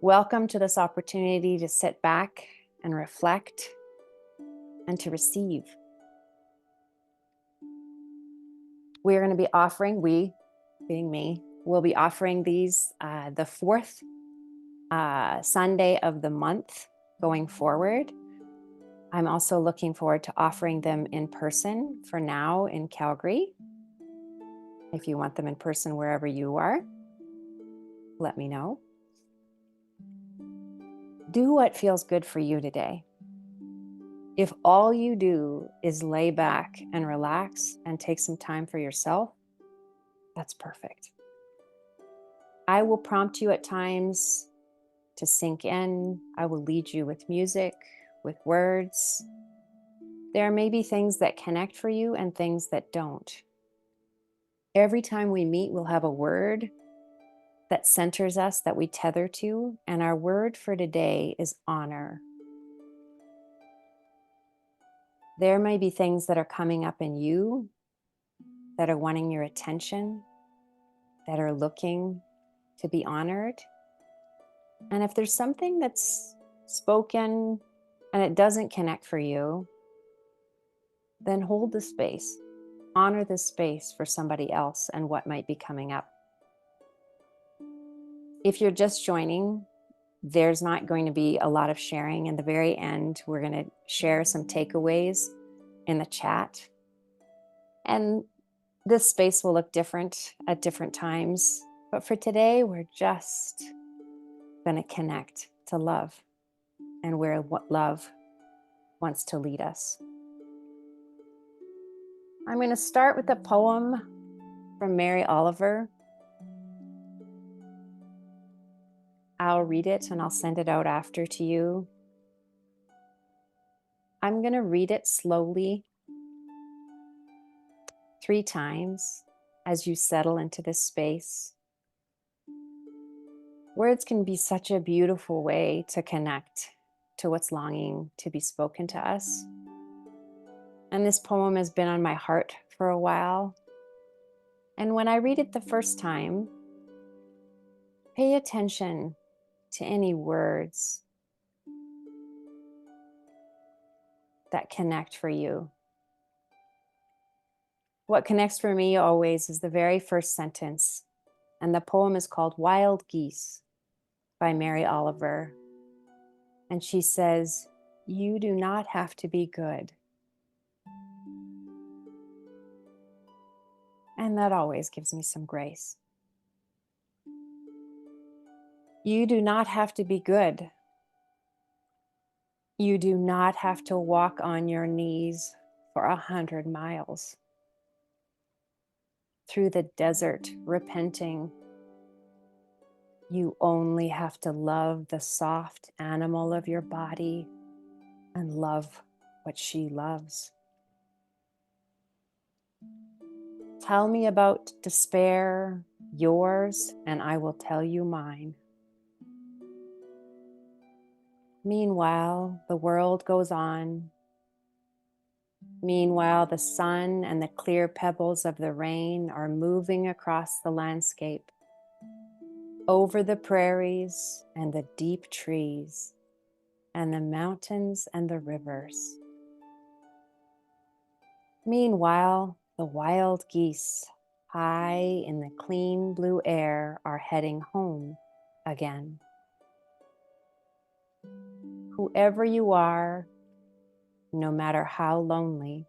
Welcome to this opportunity to sit back and reflect and to receive. We're going to be offering, we being me, will be offering these the fourth Sunday of the month going forward. I'm also looking forward to offering them in person for now in Calgary. If you want them in person wherever you are, let me know. Do what feels good for you today. If all you do is lay back and relax and take some time for yourself, that's perfect. I will prompt you at times to sink in. I will lead you with music, with words. There may be things that connect for you and things that don't. Every time we meet, we'll have a word that centers us, that we tether to, and our word for today is honor. There may be things that are coming up in you that are wanting your attention, that are looking to be honored. And if there's something that's spoken and it doesn't connect for you, then hold the space. Honor the space for somebody else and what might be coming up. If you're just joining, there's not going to be a lot of sharing. In the very end, we're going to share some takeaways in the chat. And this space will look different at different times. But for today, we're just going to connect to love and where what love wants to lead us. I'm going to start with a poem from Mary Oliver. I'll read it and I'll send it out after to you. I'm going to read it slowly 3 times as you settle into this space. Words can be such a beautiful way to connect to what's longing to be spoken to us. And this poem has been on my heart for a while. And when I read it the first time, pay attention to any words that connect for you. What connects for me always is the very first sentence, and the poem is called Wild Geese by Mary Oliver. And she says, "You do not have to be good." And that always gives me some grace. You do not have to be good. You do not have to walk on your knees for 100 miles through the desert repenting. You only have to love the soft animal of your body and love what she loves. Tell me about despair, yours, and I will tell you mine. Meanwhile, the world goes on. Meanwhile, the sun and the clear pebbles of the rain are moving across the landscape, over the prairies and the deep trees, and the mountains and the rivers. Meanwhile, the wild geese, high in the clean blue air, are heading home again. Whoever you are, no matter how lonely,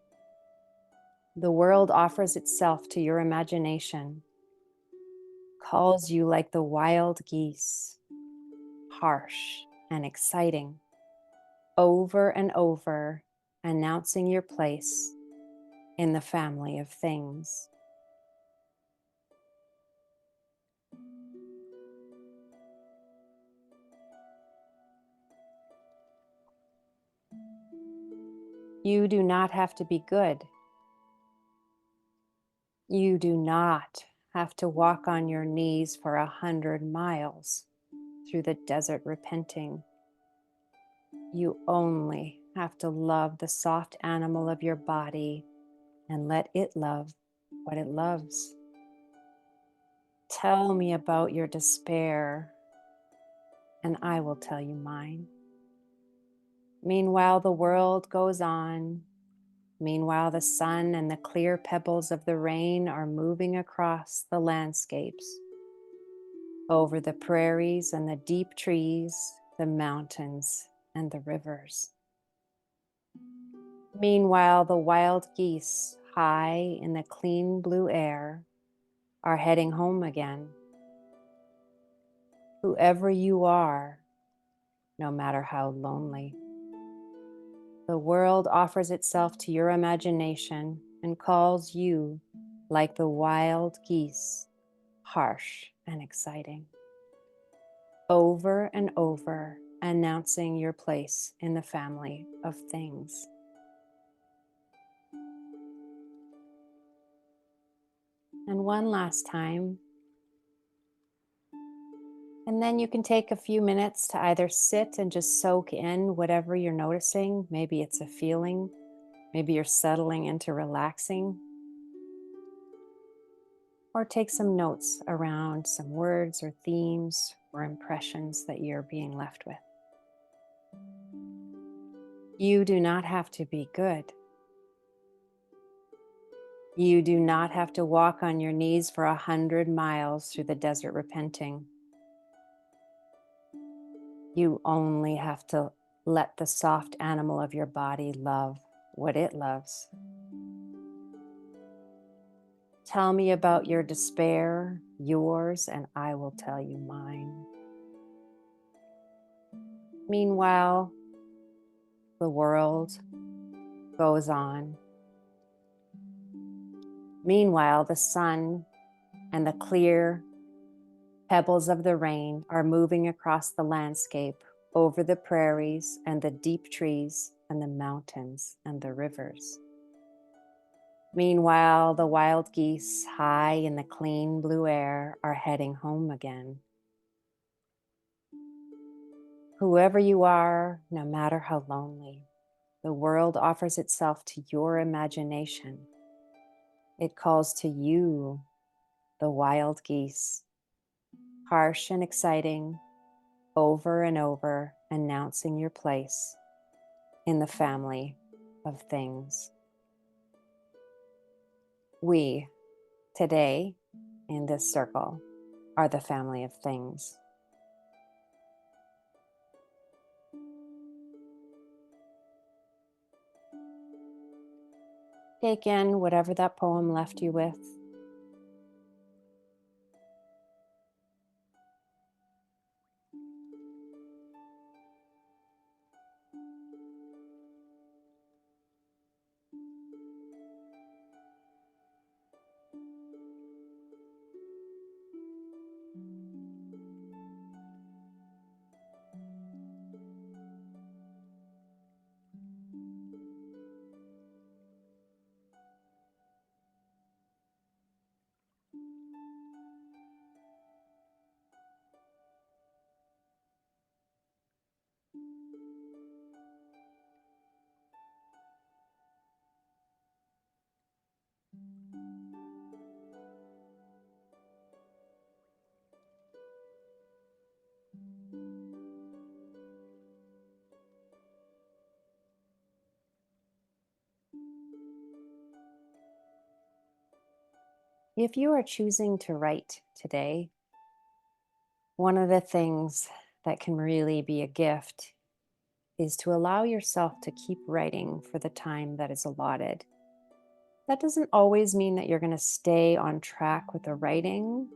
the world offers itself to your imagination, calls you like the wild geese, harsh and exciting, over and over, announcing your place in the family of things. You do not have to be good. You do not have to walk on your knees for 100 miles through the desert repenting. You only have to love the soft animal of your body and let it love what it loves. Tell me about your despair, and I will tell you mine. Meanwhile, the world goes on. Meanwhile, the sun and the clear pebbles of the rain are moving across the landscapes, over the prairies and the deep trees, the mountains and the rivers. Meanwhile, the wild geese, high in the clean blue air, are heading home again. Whoever you are, no matter how lonely, the world offers itself to your imagination and calls you, like the wild geese, harsh and exciting, over and over, announcing your place in the family of things. And one last time. And then you can take a few minutes to either sit and just soak in whatever you're noticing. Maybe it's a feeling, maybe you're settling into relaxing. Or take some notes around some words or themes or impressions that you're being left with. You do not have to be good. You do not have to walk on your knees for 100 miles through the desert repenting. You only have to let the soft animal of your body love what it loves. Tell me about your despair, yours, and I will tell you mine. Meanwhile, the world goes on. Meanwhile, the sun and the clear pebbles of the rain are moving across the landscape, over the prairies and the deep trees and the mountains and the rivers. Meanwhile, the wild geese, high in the clean blue air, are heading home again. Whoever you are, no matter how lonely, the world offers itself to your imagination. It calls to you, the wild geese, harsh and exciting, over and over, announcing your place in the family of things. We, today, in this circle, are the family of things. Take in whatever that poem left you with. If you are choosing to write today, one of the things that can really be a gift is to allow yourself to keep writing for the time that is allotted. That doesn't always mean that you're going to stay on track with the writing,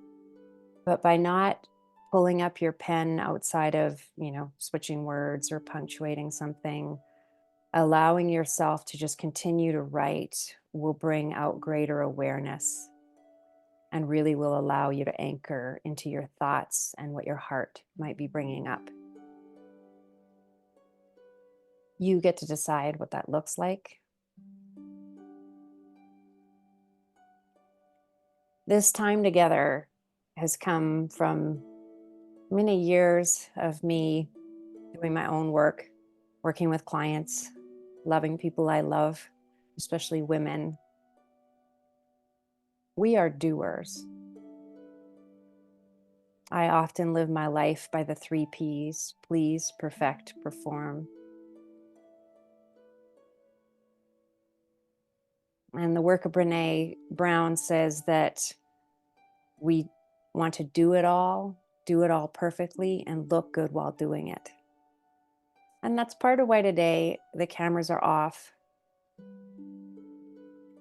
but by not pulling up your pen outside of, switching words or punctuating something, allowing yourself to just continue to write will bring out greater awareness and really will allow you to anchor into your thoughts and what your heart might be bringing up. You get to decide what that looks like. This time together has come from many years of me doing my own work, working with clients, loving people I love, especially women. We are doers. I often live my life by the 3 Ps: please, perfect, perform. And the work of Brene Brown says that we want to do it all perfectly, and look good while doing it. And that's part of why today the cameras are off.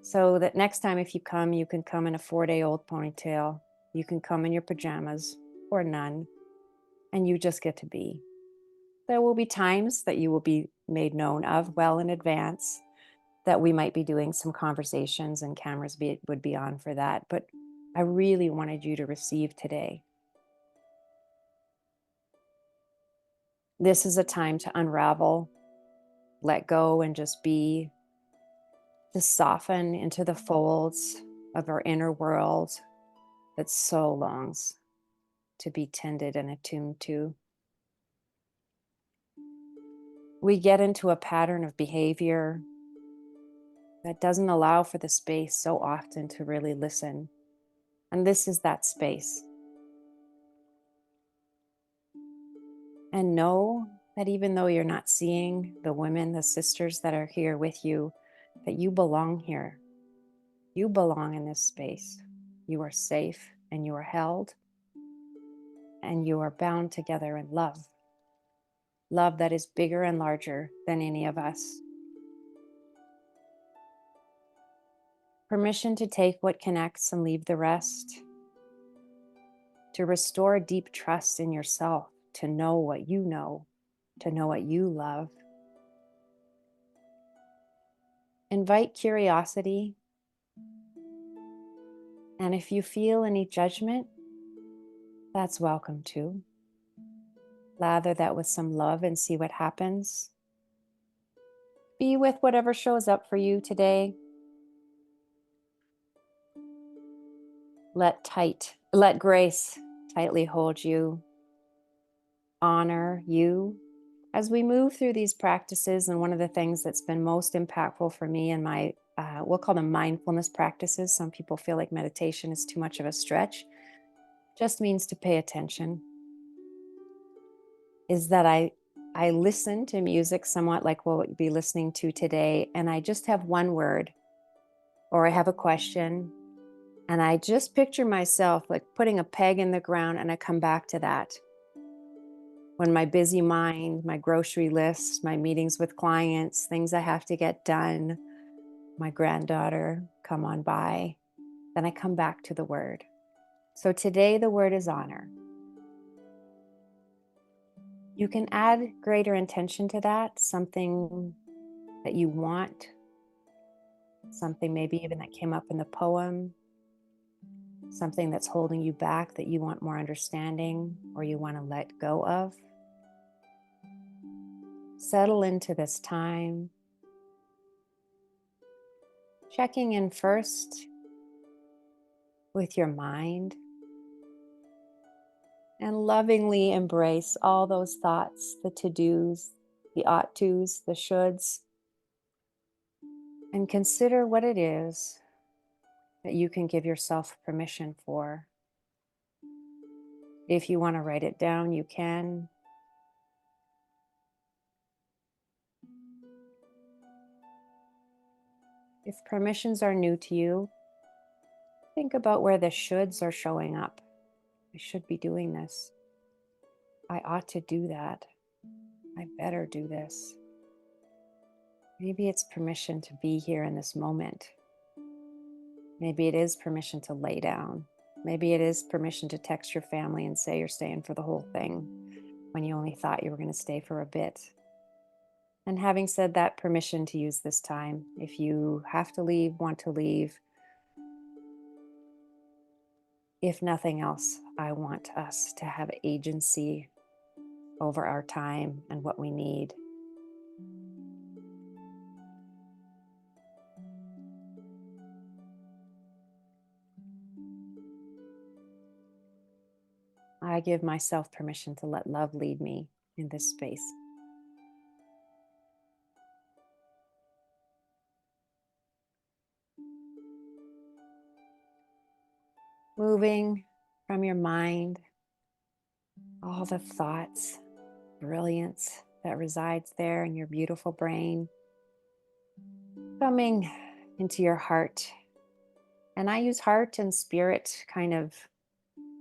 So that next time if you come, you can come in a 4-day-old ponytail. You can come in your pajamas or none, and you just get to be. There will be times that you will be made known of well in advance, that we might be doing some conversations and would be on for that. But I really wanted you to receive today. This is a time to unravel, let go, and just be, to soften into the folds of our inner world that so longs to be tended and attuned to. We get into a pattern of behavior that doesn't allow for the space so often to really listen. And this is that space. And know that even though you're not seeing the women, the sisters that are here with you, that you belong here. You belong in this space. You are safe and you are held and you are bound together in love. Love that is bigger and larger than any of us. Permission to take what connects and leave the rest. To restore deep trust in yourself, to know what you know, to know what you love. Invite curiosity. And if you feel any judgment, that's welcome too. Lather that with some love and see what happens. Be with whatever shows up for you today. Let grace tightly hold you. Honor you as we move through these practices. And one of the things that's been most impactful for me in my, we'll call them mindfulness practices. Some people feel like meditation is too much of a stretch. Just means to pay attention. Is that I listen to music somewhat like what we'll be listening to today, and I just have one word, or I have a question, and I just picture myself like putting a peg in the ground, and I come back to that. When my busy mind, my grocery list, my meetings with clients, things I have to get done, my granddaughter come on by, then I come back to the word. So today the word is honor. You can add greater intention to that, something that you want, something maybe even that came up in the poem, something that's holding you back that you want more understanding or you want to let go of. Settle into this time, checking in first with your mind, and lovingly embrace all those thoughts, the to-dos, the ought-tos, the shoulds, and consider what it is that you can give yourself permission for. If you want to write it down, you can. If permissions are new to you, think about where the shoulds are showing up. I should be doing this. I ought to do that. I better do this. Maybe it's permission to be here in this moment. Maybe it is permission to lay down. Maybe it is permission to text your family and say you're staying for the whole thing when you only thought you were going to stay for a bit. And having said that, permission to use this time. If you have to leave, want to leave, if nothing else, I want us to have agency over our time and what we need. I give myself permission to let love lead me in this space. Moving from your mind all the thoughts, brilliance that resides there in your beautiful brain, coming into your heart. And I use heart and spirit kind of,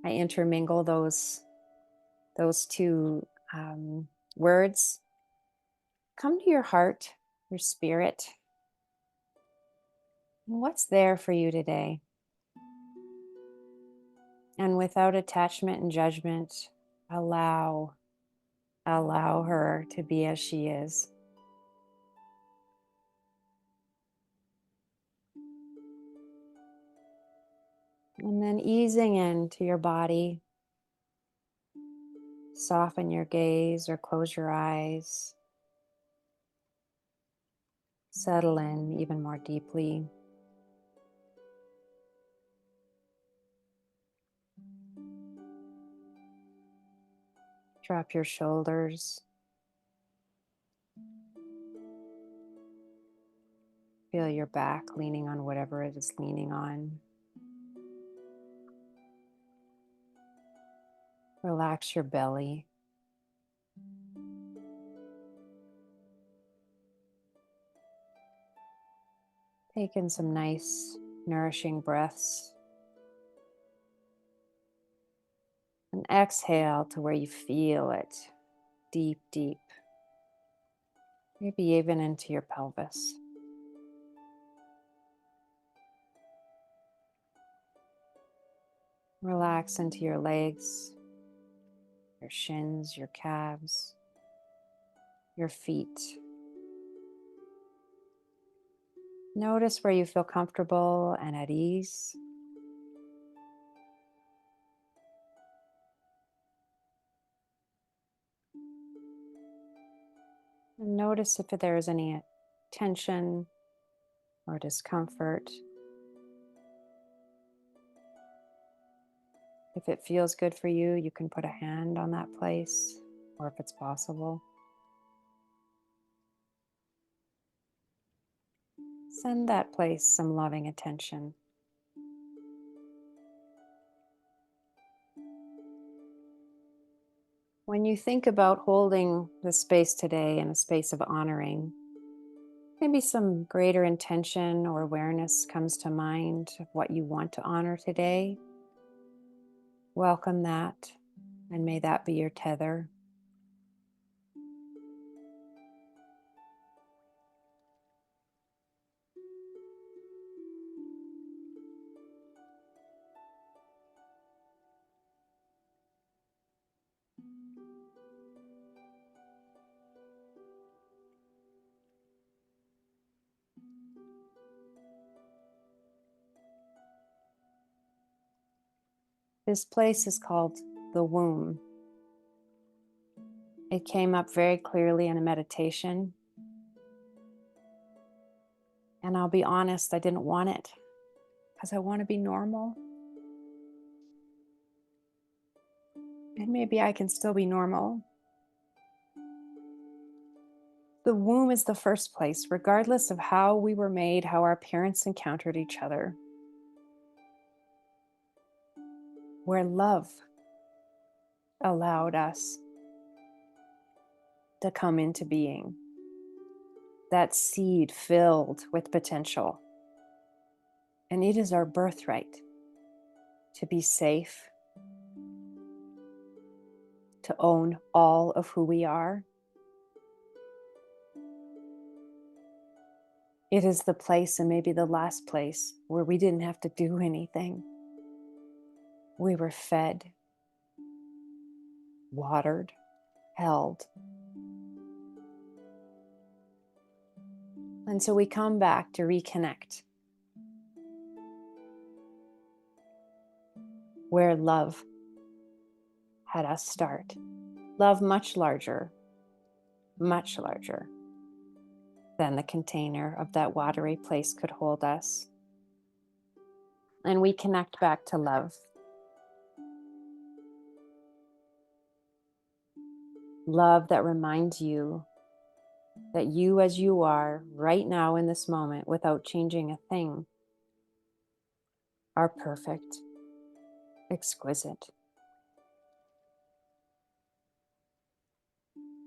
I intermingle those two words. Come to your heart, your spirit, and what's there for you today. And without attachment and judgment, allow allow her to be as she is. And then easing into your body, soften your gaze or close your eyes. Settle in even more deeply. Drop your shoulders. Feel your back leaning on whatever it is leaning on. Relax your belly. Take in some nice, nourishing breaths. And exhale to where you feel it deep, deep. Maybe even into your pelvis. Relax into your legs, your shins, your calves, your feet. Notice where you feel comfortable and at ease. And notice if there is any tension or discomfort. If it feels good for you, you can put a hand on that place, or if it's possible. Send that place some loving attention. When you think about holding the space today in a space of honoring, maybe some greater intention or awareness comes to mind of what you want to honor today. Welcome that, and may that be your tether. This place is called the womb. It came up very clearly in a meditation. And I'll be honest, I didn't want it because I want to be normal. And maybe I can still be normal. The womb is the first place, regardless of how we were made, how our parents encountered each other, where love allowed us to come into being. That seed filled with potential. And it is our birthright to be safe, to own all of who we are. It is the place, and maybe the last place, where we didn't have to do anything. We were fed, watered, held. And so we come back to reconnect where love had us start. Love much larger than the container of that watery place could hold us. And we connect back to love. Love that reminds you that you, as you are right now in this moment, without changing a thing, are perfect, exquisite,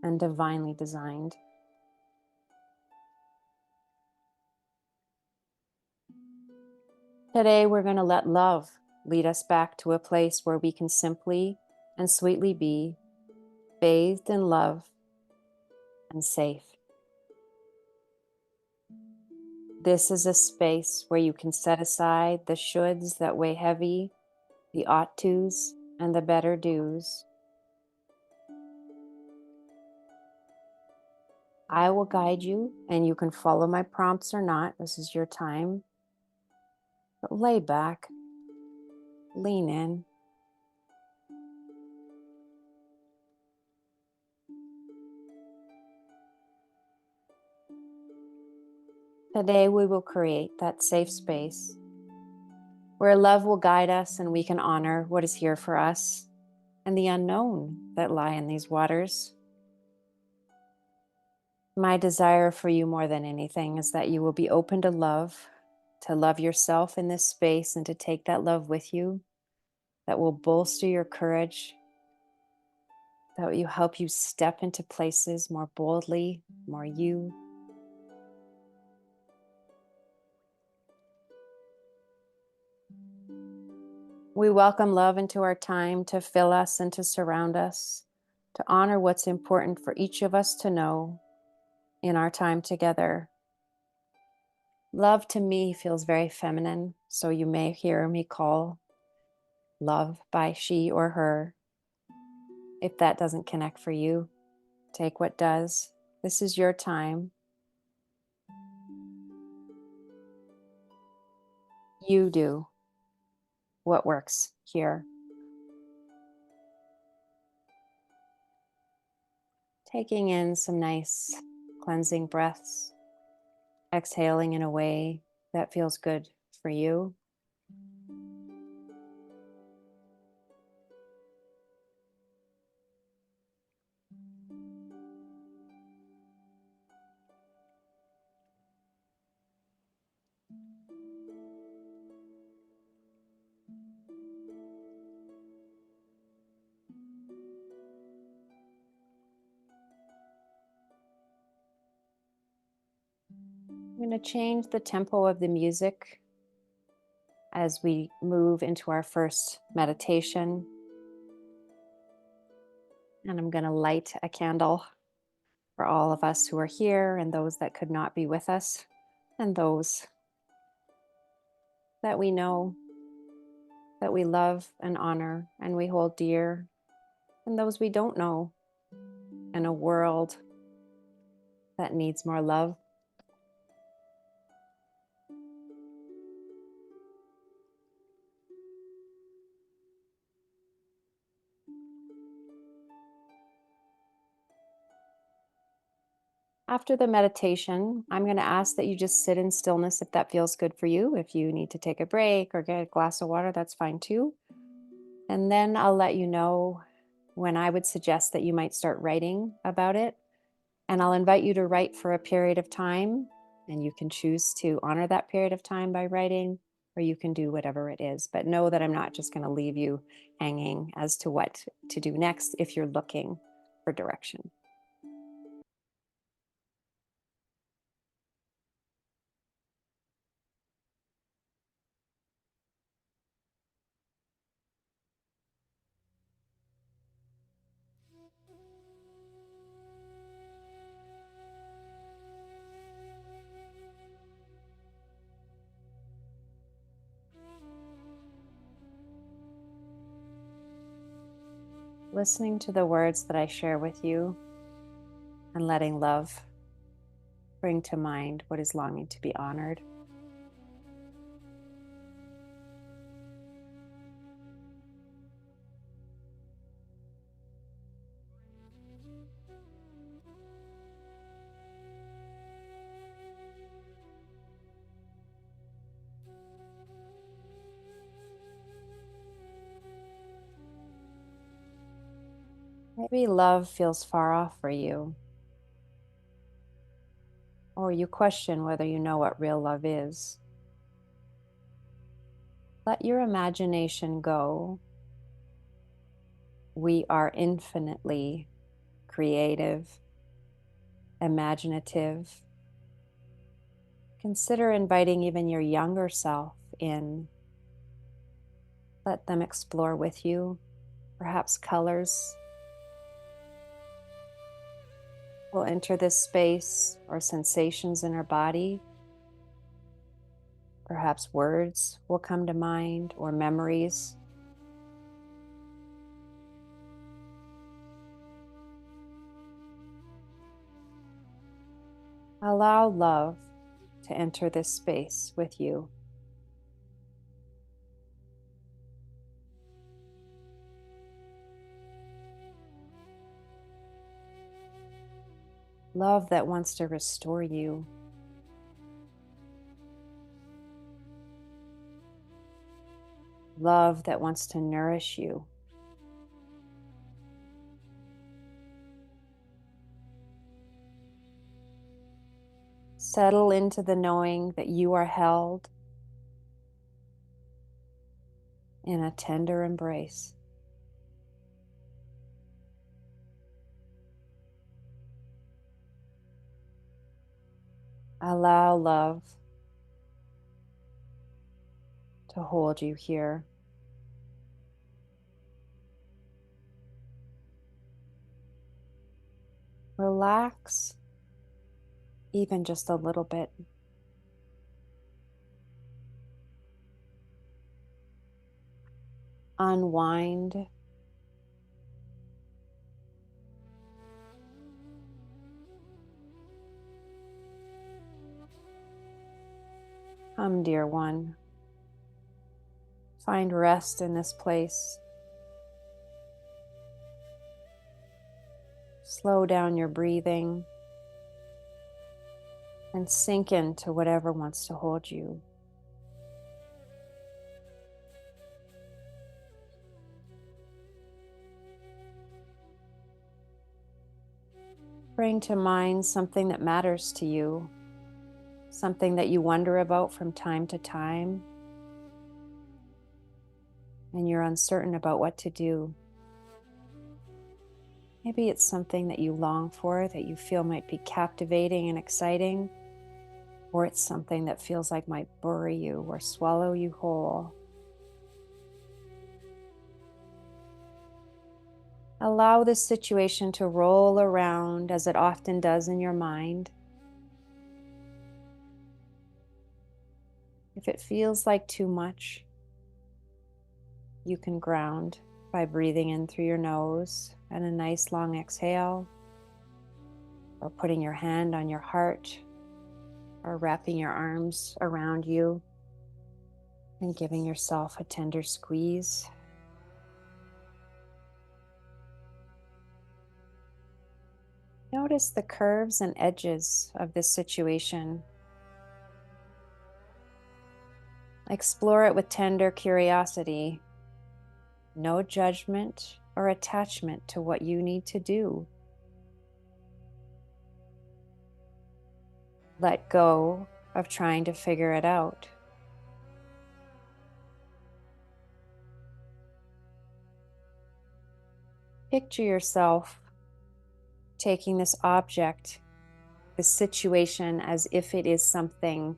and divinely designed. Today, we're going to let love lead us back to a place where we can simply and sweetly be bathed in love and safe. This is a space where you can set aside the shoulds that weigh heavy, the ought tos, and the better do's. I will guide you, and you can follow my prompts or not. This is your time. But lay back, lean in. Today, we will create that safe space where love will guide us and we can honor what is here for us and the unknown that lie in these waters. My desire for you more than anything is that you will be open to love yourself in this space and to take that love with you, that will bolster your courage, that will help you step into places more boldly, more you. We welcome love into our time to fill us and to surround us, to honor what's important for each of us to know in our time together. Love to me feels very feminine, so you may hear me call love by she or her. If that doesn't connect for you, take what does. This is your time. You do what works here. Taking in some nice cleansing breaths, exhaling in a way that feels good for you. I'm going to change the tempo of the music as we move into our first meditation. And I'm going to light a candle for all of us who are here and those that could not be with us, and those that we know, that we love and honor and we hold dear, and those we don't know, in a world that needs more love. After the meditation, I'm going to ask that you just sit in stillness if that feels good for you. If you need to take a break or get a glass of water, that's fine too. And then I'll let you know when I would suggest that you might start writing about it. And I'll invite you to write for a period of time. And you can choose to honor that period of time by writing, or you can do whatever it is. But know that I'm not just going to leave you hanging as to what to do next if you're looking for direction. Listening to the words that I share with you and letting love bring to mind what is longing to be honored. Maybe love feels far off for you, or you question whether you know what real love is. Let your imagination go. We are infinitely creative, imaginative. Consider inviting even your younger self in. Let them explore with you. Perhaps colors will enter this space, or sensations in our body. Perhaps words will come to mind, or memories. Allow love to enter this space with you. Love that wants to restore you. Love that wants to nourish you. Settle into the knowing that you are held in a tender embrace. Allow love to hold you here. Relax even just a little bit. Unwind. Come, dear one. Find rest in this place. Slow down your breathing and sink into whatever wants to hold you. Bring to mind something that matters to you, something that you wonder about from time to time, and you're uncertain about what to do. Maybe it's something that you long for, that you feel might be captivating and exciting, or it's something that feels like might bury you or swallow you whole. Allow this situation to roll around as it often does in your mind. If it feels like too much, you can ground by breathing in through your nose and a nice long exhale, or putting your hand on your heart, or wrapping your arms around you and giving yourself a tender squeeze. Notice the curves and edges of this situation. Explore it with tender curiosity. No judgment or attachment to what you need to do. Let go of trying to figure it out. Picture yourself taking this object, this situation, as if it is something,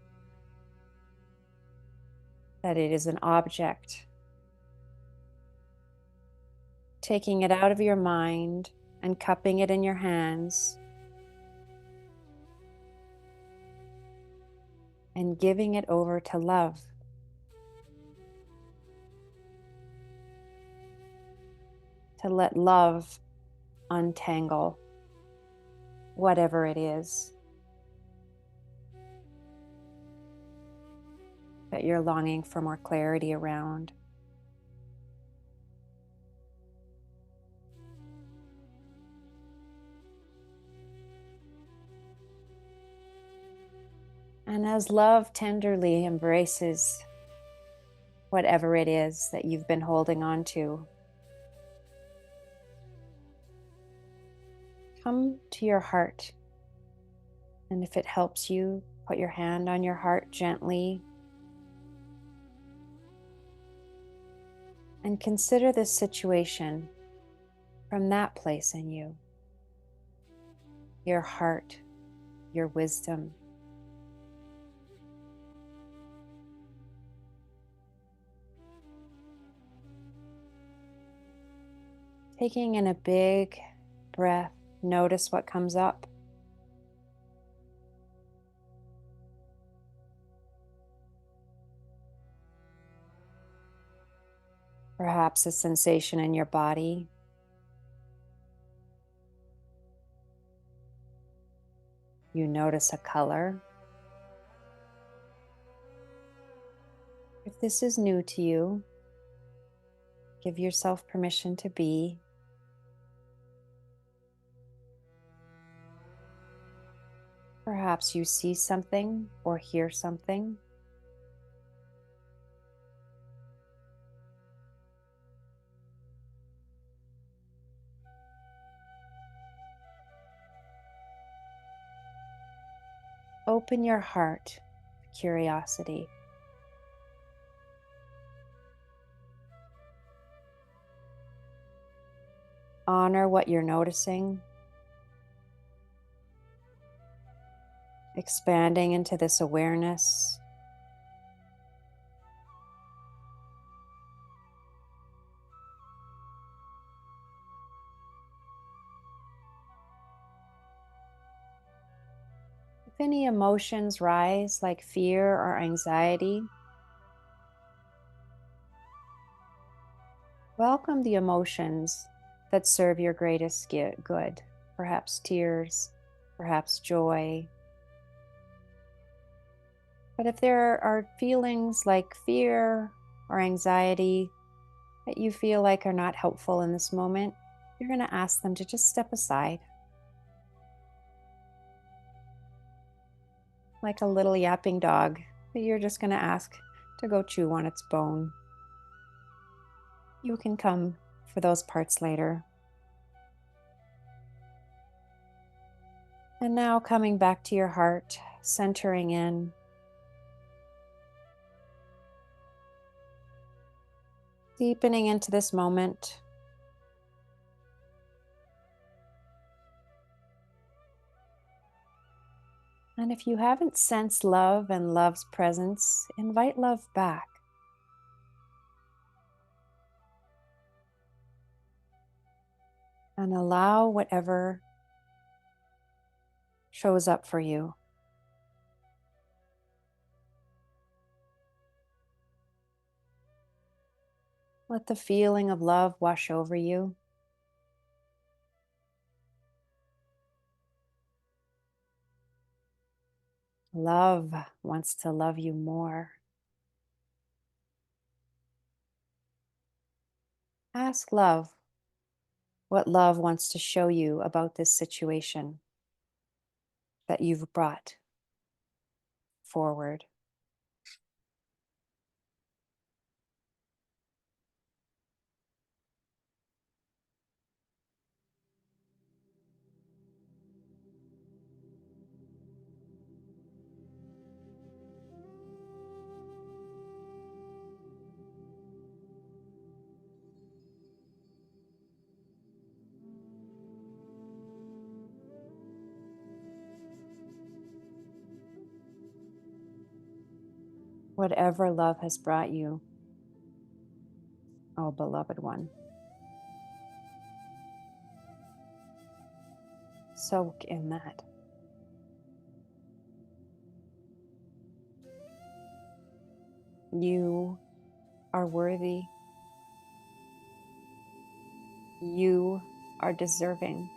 that it is an object. Taking it out of your mind and cupping it in your hands and giving it over to love. To let love untangle whatever it is that you're longing for more clarity around. And as love tenderly embraces whatever it is that you've been holding on to, come to your heart. And if it helps you, put your hand on your heart gently. And consider this situation from that place in you. your heart, your wisdom. Taking in a big breath, notice what comes up. Perhaps a sensation in your body. You notice a color. If this is new to you, give yourself permission to be. Perhaps you see something or hear something. Open your heart to curiosity. Honor what you're noticing, expanding into this awareness. If any emotions rise, like fear or anxiety, welcome the emotions that serve your greatest good. Perhaps tears, perhaps joy. But if there are feelings like fear or anxiety that you feel like are not helpful in this moment, you're going to ask them to just step aside, like a little yapping dog that you're just going to ask to go chew on its bone. You can come for those parts later. And now coming back to your heart, centering in. Deepening into this moment. And if you haven't sensed love and love's presence, invite love back. And allow whatever shows up for you. Let the feeling of love wash over you. Love wants to love you more. Ask love what love wants to show you about this situation that you've brought forward. Whatever love has brought you, oh beloved one, soak in that. You are worthy. You are deserving.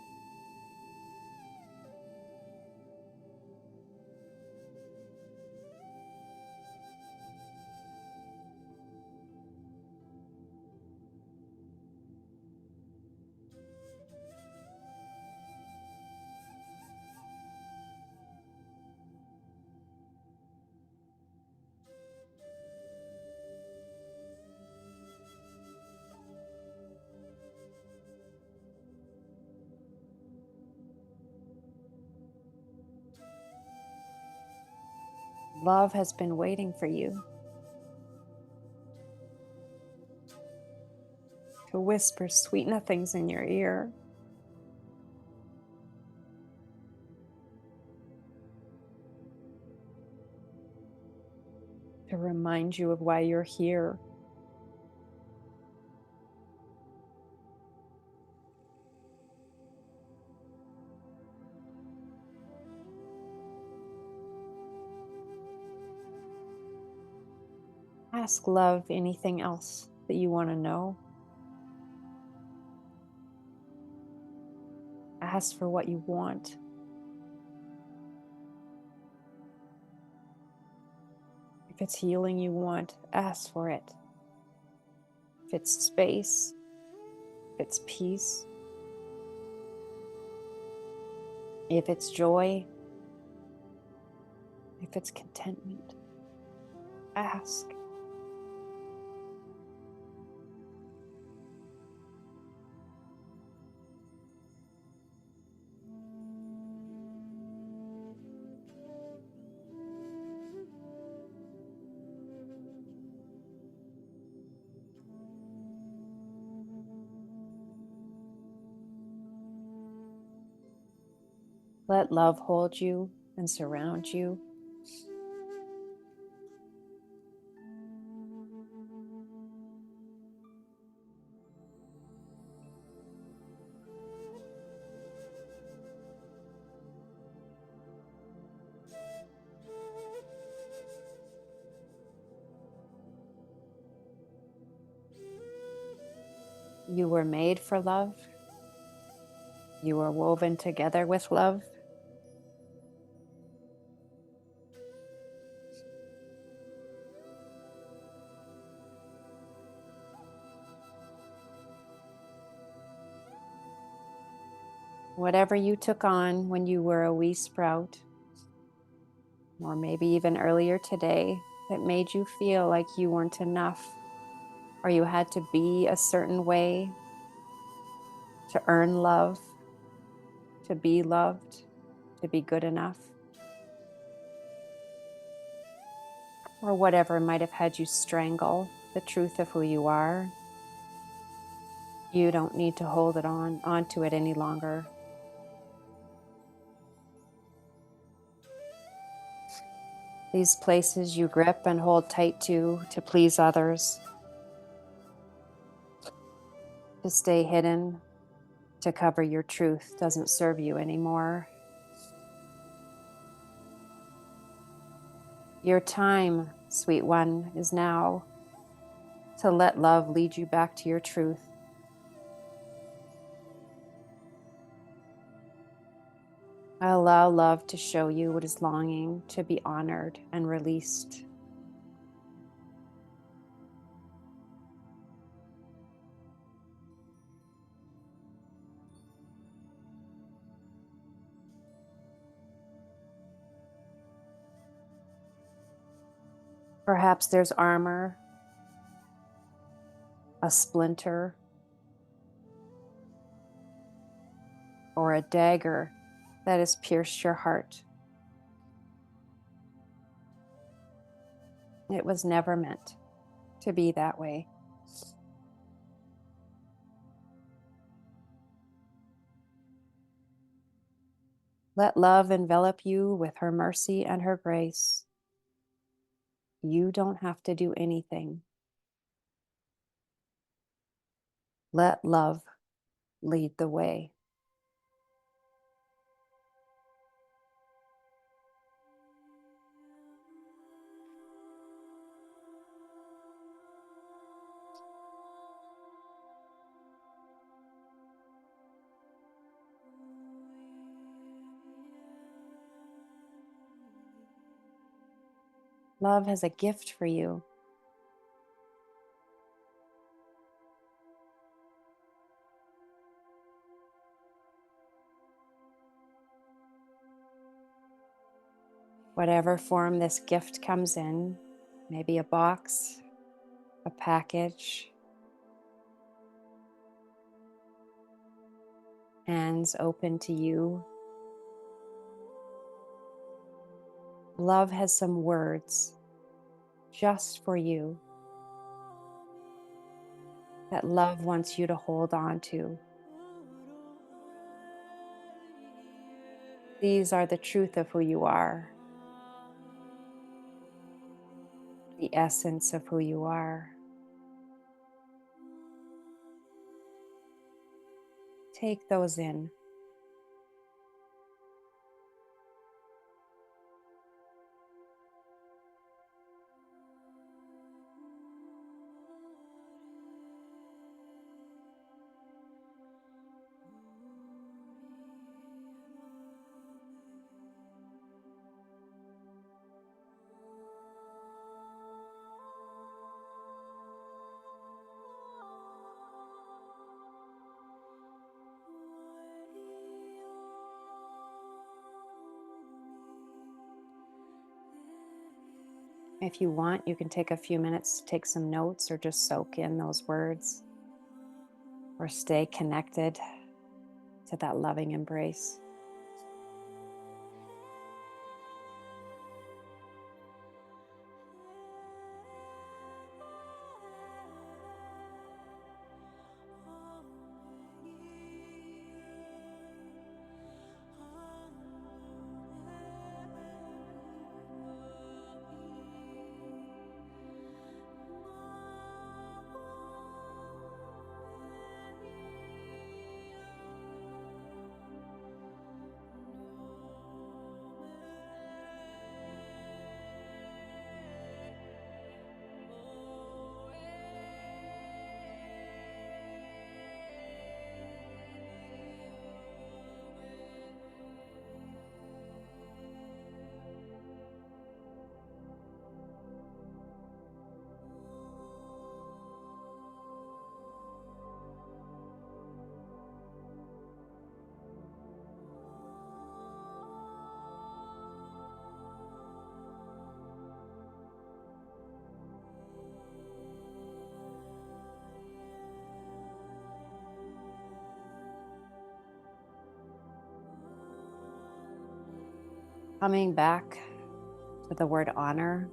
Love has been waiting for you to whisper sweet nothings in your ear. to remind you of why you're here. Ask love anything else that you want to know. Ask for what you want. If it's healing you want, ask for it. If it's space, if it's peace, if it's joy, if it's contentment, ask. Let love hold you and surround you. You were made for love. You were woven together with love. Whatever you took on when you were a wee sprout, or maybe even earlier today, that made you feel like you weren't enough, or you had to be a certain way to earn love, to be loved, to be good enough, or whatever might have had you strangle the truth of who you are. You don't need to hold it onto it any longer. These places you grip and hold tight to please others, to stay hidden, to cover your truth, doesn't serve you anymore. Your time, sweet one, is now to let love lead you back to your truth. Allow love to show you what is longing to be honored and released. Perhaps there's armor, a splinter, or a dagger that has pierced your heart. It was never meant to be that way. Let love envelop you with her mercy and her grace. You don't have to do anything. Let love lead the way. Love has a gift for you. Whatever form this gift comes in, maybe a box, a package, hands open to you. Love has some words just for you that love wants you to hold on to. These are the truth of who you are, the essence of who you are. Take those in. If you want, you can take a few minutes to take some notes or just soak in those words or stay connected to that loving embrace. Coming back to the word honor,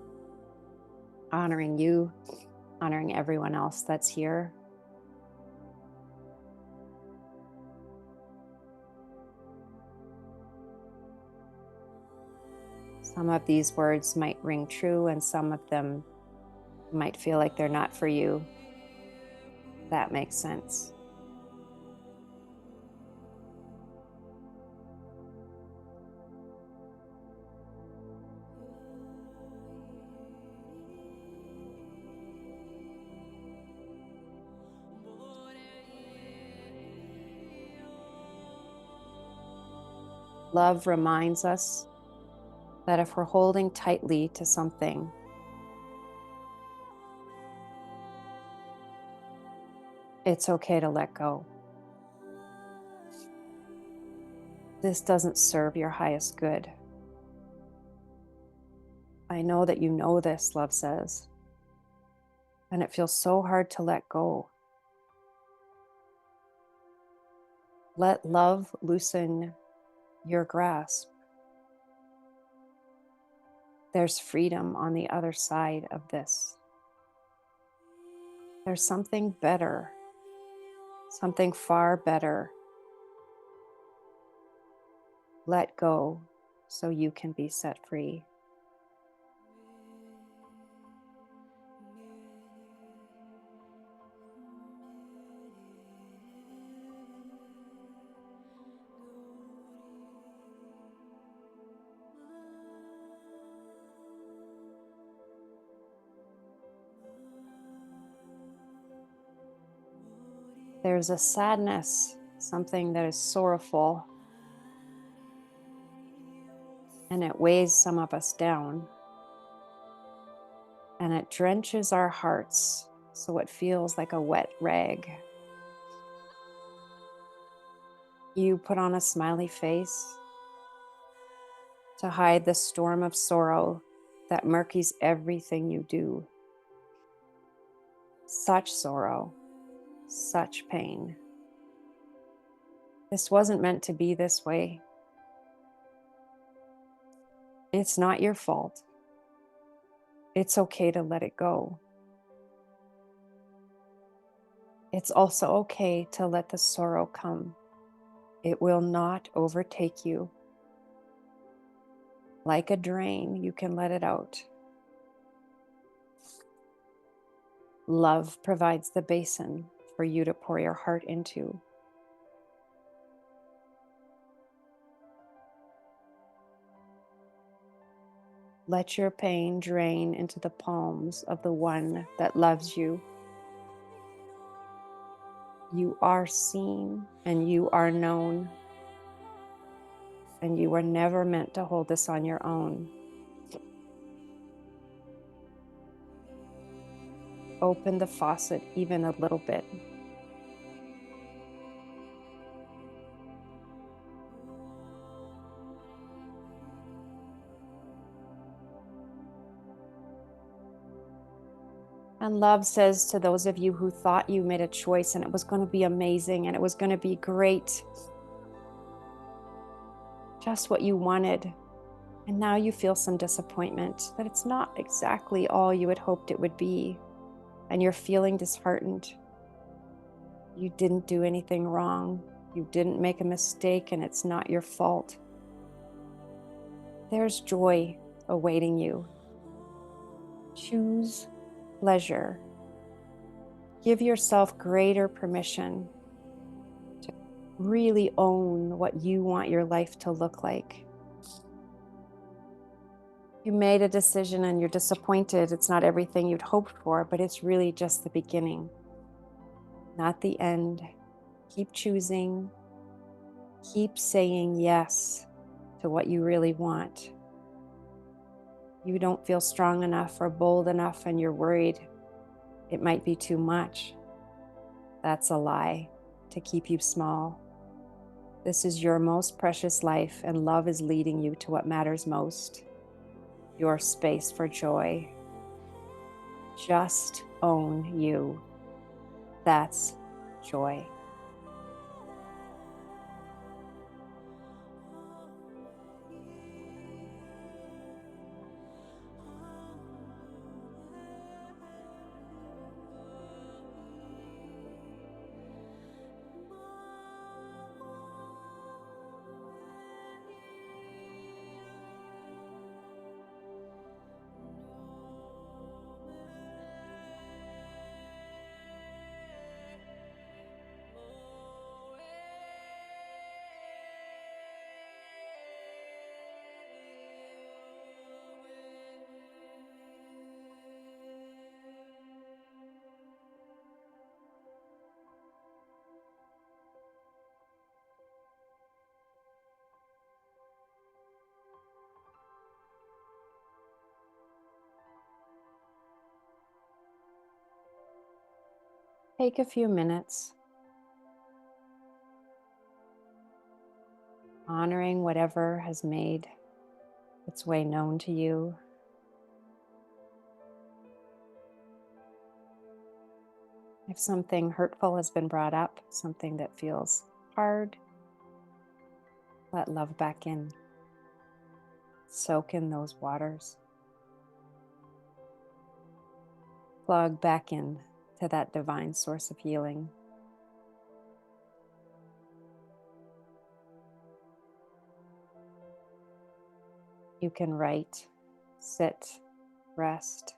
honoring you, honoring everyone else that's here. Some of these words might ring true, and some of them might feel like they're not for you. That makes sense. Love reminds us that if we're holding tightly to something, it's okay to let go. This doesn't serve your highest good. I know that you know this, love says, and it feels so hard to let go. Let love loosen your grasp. There's freedom on the other side of this. There's something better, something far better. Let go so you can be set free. There's a sadness, something that is sorrowful, and it weighs some of us down, and it drenches our hearts so it feels like a wet rag. You put on a smiley face to hide the storm of sorrow that murkies everything you do. Such sorrow, such pain. This wasn't meant to be this way. It's not your fault. It's okay to let it go. It's also okay to let the sorrow come. It will not overtake you. Like a drain, you can let it out. Love provides the basin for you to pour your heart into. Let your pain drain into the palms of the one that loves you. You are seen and you are known, and you were never meant to hold this on your own. Open the faucet even a little bit. And love says to those of you who thought you made a choice and it was going to be amazing and it was going to be great, just what you wanted, and now you feel some disappointment that it's not exactly all you had hoped it would be, and you're feeling disheartened. You didn't do anything wrong. You didn't make a mistake, and it's not your fault. There's joy awaiting you. Choose pleasure. Give yourself greater permission to really own what you want your life to look like. You made a decision and you're disappointed. It's not everything you'd hoped for, but it's really just the beginning, not the end. Keep choosing. Keep saying yes to what you really want. You don't feel strong enough or bold enough, and you're worried it might be too much. That's a lie to keep you small. This is your most precious life, and love is leading you to what matters most, your space for joy. Just own you. That's joy. Take a few minutes, honoring whatever has made its way known to you. If something hurtful has been brought up, something that feels hard, let love back in. Soak in those waters. Plug back in to that divine source of healing. You can write, sit, rest.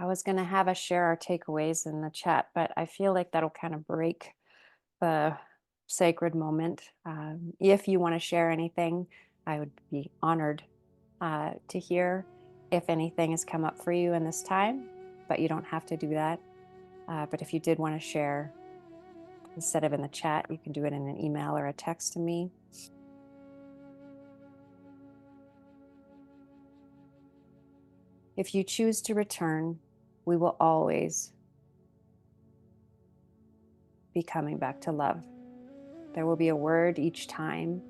I was going to have us share our takeaways in the chat, but I feel like that'll kind of break the sacred moment. If you want to share anything, I would be honored to hear if anything has come up for you in this time, but you don't have to do that. But if you did want to share, instead of in the chat, you can do it in an email or a text to me. If you choose to return, we will always be coming back to love. There will be a word each time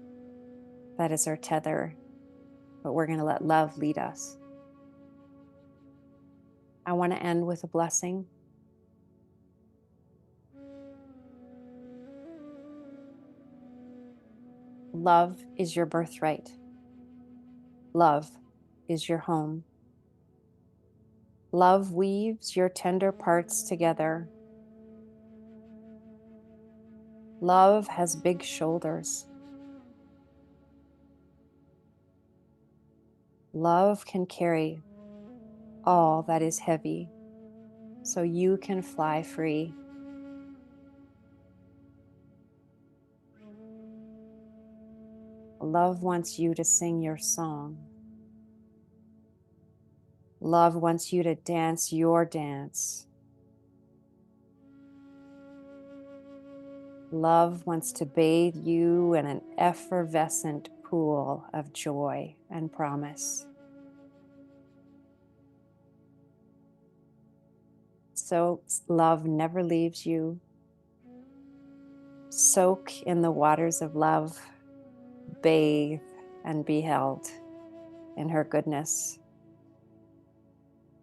that is our tether, but we're going to let love lead us. I want to end with a blessing. Love is your birthright. Love is your home. Love weaves your tender parts together. Love has big shoulders. Love can carry all that is heavy, so you can fly free. Love wants you to sing your song. Love wants you to dance your dance. Love wants to bathe you in an effervescent pool of joy and promise. So love never leaves you. Soak in the waters of love, bathe and be held in her goodness.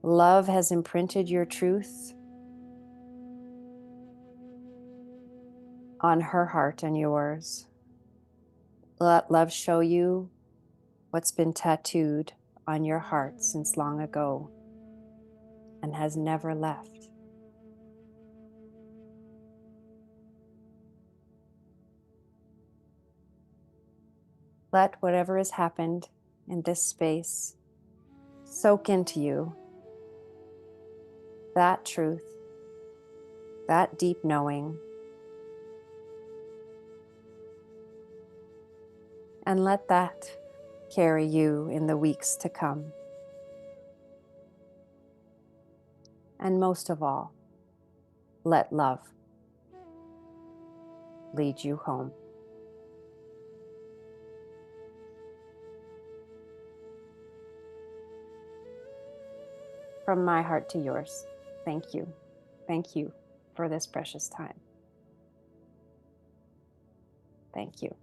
Love has imprinted your truth on her heart and yours. Let love show you what's been tattooed on your heart since long ago and has never left. Let whatever has happened in this space soak into you that truth, that deep knowing, and let that carry you in the weeks to come. And most of all, let love lead you home. From my heart to yours, thank you. Thank you for this precious time. Thank you.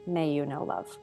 May you know love.